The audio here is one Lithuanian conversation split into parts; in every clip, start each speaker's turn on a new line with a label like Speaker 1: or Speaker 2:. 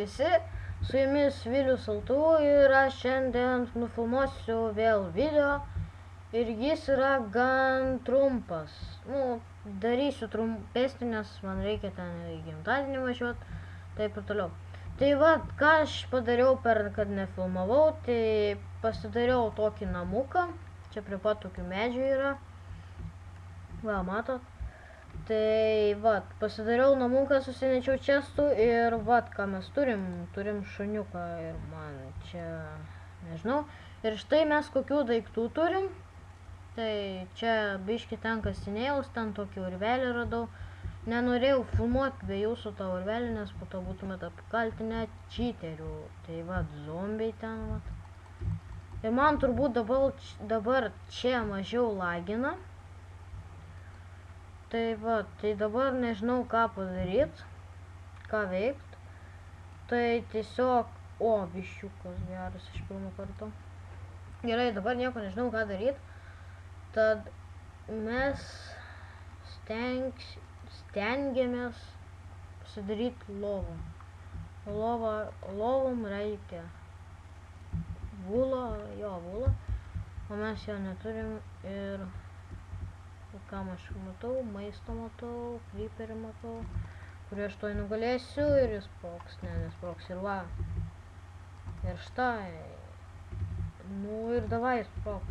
Speaker 1: visi, su jumis Vilius Altų ir aš šiandien nufilmuosiu vėl video ir jis yra gan trumpas. Darysiu trumpesnį, nes man reikia ten į gimtadienį važiuoti, taip ir toliau. Tai va, ką aš padariau kad nefilmavau, tai pasidariau tokį namuką, čia prie pat tokių medžių yra, va, matot. Tai va, pasidariau namuką, susinečiau čestų ir va, ką mes turim šuniuką ir man čia, nežinau. Ir štai mes kokių daiktų turim. Tai čia biški ten kasinėjaus, ten tokį urvelį radau. Nenorėjau filmuoti be jūsų tą urvelį, nes po to būtumėte apkaltinę čyterių. Tai va, zombiai ten va. Ir man turbūt dabar čia mažiau lagina. Tai va, tai dabar nežinau ką padaryt, ką veikt. Tai tiesiog, biščiukas geras iš pirmo karto. Gerai, dabar nieko nežinau ką daryt. Tad mes stengiamės pasidaryti lovą. Lovom reikia vulo, o mes jo neturim ir kam aš matau, maisto matau, creeperį matau, kurį aš toj nugalėsiu ir jis sprogs, nesprogs ir va. Ir štai. Ir davai sprog.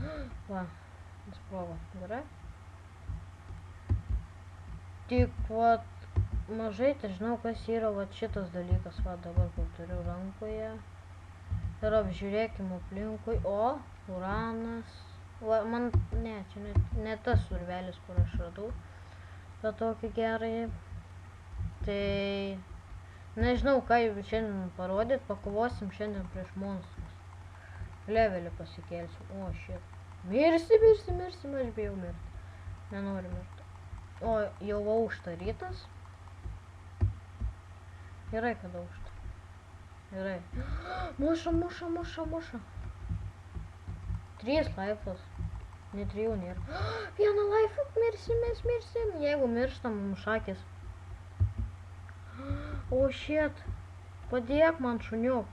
Speaker 1: Va, jis sprogo, gerai. Tik va, mažai, tai žinau kas yra va šitas dalykas, va dabar kur turiu rankoje. Ir apžiūrėkim aplinkui, uranas. Va, man, čia ne tas urvelis, kur aš radau, bet tokį gerai. Tai, nežinau, ką jau šiandien parodyt, pakovosim šiandien prieš monstrus. Levelį pasikelsiu, shit. Mirsim, aš bijau mirti. Nenoriu mirti. Jau aušta rytas. Gerai, kad aušta. Gerai. Muša. 3 laifus. Ne 3 nėra. 1 laifą, mirsim. Jeigu mirštam, mums šakės. Shit. Padėk man šuniuk.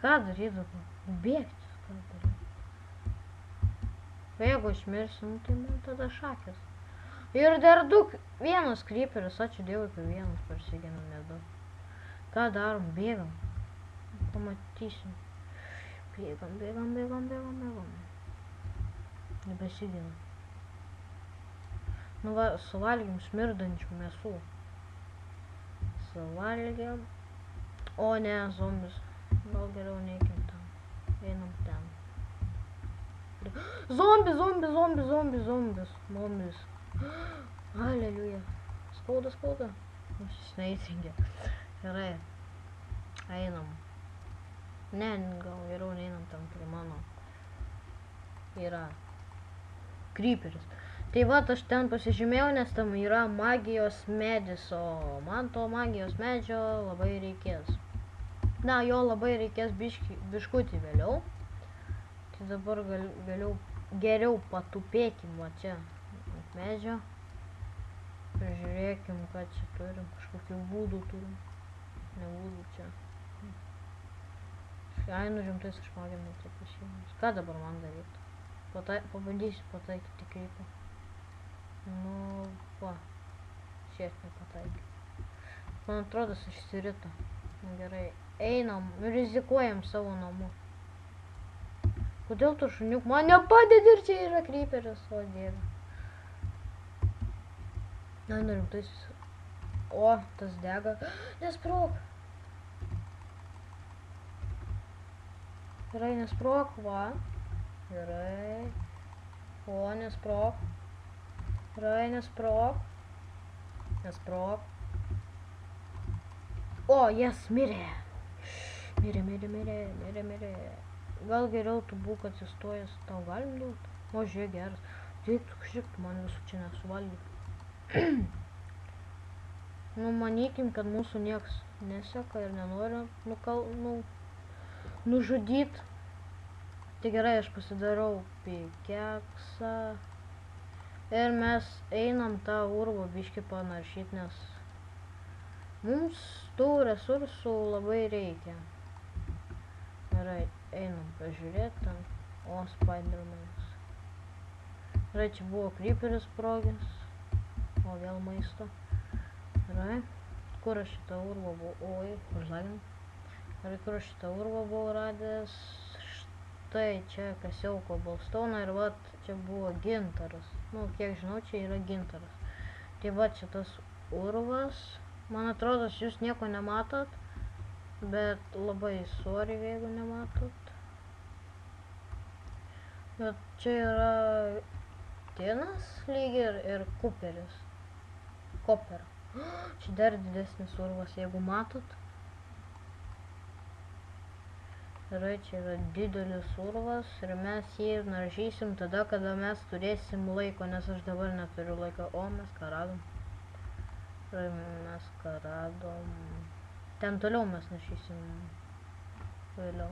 Speaker 1: Ką daryt dabar? Bėgti, ką daryt? Jeigu aš mirsiu, tai man tada šakės. Ir dar 1 creeperis, ačiū Dievui, kad 1 parsigėna nedaug. Ką darom? Bėgam. Pamatysim. Bėgam. Nebesigina. Nu va, suvalgėm smirdančių mėsų. Suvalgėm. Ne, zombis. Gal geriau neikim ten. Einam ten. Zombis. Aleliuja. Skauda. Jis neįsingė. Gerai. Einam. Ne, gal geriau neinam ten prie mano. Yra creeperis. Tai va, aš ten pasižymėjau, nes tam yra magijos medis, o man to magijos medžio labai reikės. Jo labai reikės biškutį vėliau. Tai dabar geriau patupėkim va čia ant medžio. Žiūrėkim, ką čia turim. Kažkokių būdų turim. Ne būdų čia. Rimtais išmagėm tai pasiėmės. Ką dabar man daryti? Pabandysiu pataikyti krypą. Va. Šiek nepataikė. Man atrodo, išsirito. Gerai. Einam, rizikuojam savo namu. Kodėl tu šuniuk man nepadedi ir čia yra kryperis, o Dieve. Rimtais. Tas dega. Nesprog. Gerai, nesprog, va. Gerai. Nesprog. Gerai, nesprog. Jas mirė. Mirė. Gal geriau tu būk atsistojęs, tau galim duoti? Žiūrėk, geras. Žiūrėk, man visų čia nesuvalgyt. Manykim, kad mūsų nieks neseka ir nenori nužudyt. Tai gerai, aš pasidarau pikeksą. Ir mes einam tą urvą biškį panaršyt, Mums tų resursų labai reikia. Gerai, einam pažiūrėti ten. O, Spidermanas. Gerai, čia buvo Creeperis sprogęs. O, vėl maisto. Gerai. Kur aš šitą urvą buvau? Oi, užlagin. Gerai, kur aš šitą urvą buvau radęs? Štai, čia kasiau cobblestone'ą ir vat, čia buvo gintaras. Nu, kiek žinau, čia yra gintaras. Tai va, čia tas urvas. Man atrodo, jūs nieko nematot. Bet labai sorry, jeigu nematot. Bet čia yra tinas lyg ir kuperis. Koper. Čia dar didesnis urvas, jeigu matot. Gerai, čia yra didelis urvas ir mes jį naršysim tada, kada mes turėsim laiko, nes aš dabar neturiu laiko. O, mes ką radom. Gerai, mes ką radom. Ten toliau mes naršysim vėliau.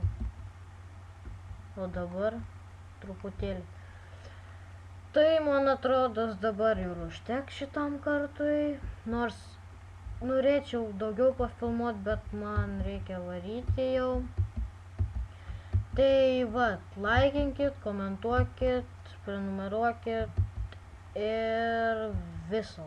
Speaker 1: O dabar truputėlį. Tai, man atrodo, dabar jau užteks šitam kartui. Nors norėčiau daugiau pafilmuoti, bet man reikia varyti jau. Tai va, laikinkit, komentuokit, prenumeruokit ir viso.